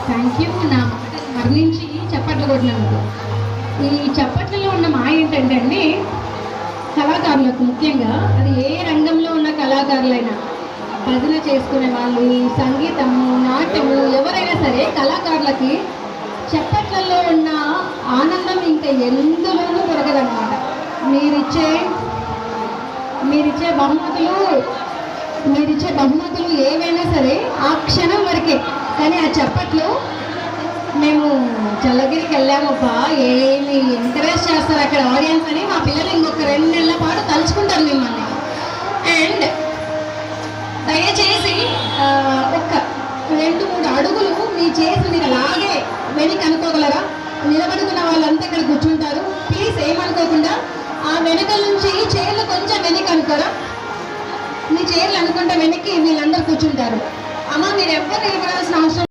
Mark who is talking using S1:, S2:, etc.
S1: Thank you. నా మాటలు మరణించి చప్పట్లు కొట్టినందుకు. ఈ చప్పట్లలో ఉన్న మా ఏంటంటే అండి, కళాకారులకు ముఖ్యంగా అది ఏ రంగంలో ఉన్న కళాకారులైనా, భజన చేసుకునే వాళ్ళు, ఈ సంగీతము, నాట్యము, ఎవరైనా సరే కళాకారులకి చప్పట్లలో ఉన్న ఆనందం ఇంకా ఎందులోనూ దొరకదన్నమాట. మీరిచ్చే బహుమతులు ఏవైనా సరే ఆ క్షణం వరకే. కానీ ఆ చప్పట్లు, మేము చల్లగిరికి వెళ్ళామబ్బా, ఏమి ఎంకరేజ్ చేస్తారు అక్కడ ఆడియన్స్ అని మా పిల్లలు ఇంకొక 2 నెలల పాటు తలుచుకుంటారు మిమ్మల్ని. అండ్ దయచేసి ఒక 2-3 అడుగులు మీ చేసి మీరు అలాగే వెనక్కి అనుకోగలరా? నిలబడుకున్న వాళ్ళంతా ఇక్కడ కూర్చుంటారు. ప్లీజ్ ఏమనుకోకుండా ఆ వెనకల నుంచి చైర్లు కొంచెం వెనక్కి అనుకోరా. మీ చైర్లు అనుకుంటే వెనక్కి వీళ్ళందరూ కూర్చుంటారు. అమ్మ మీరు ఎవ్వరు నిలబడ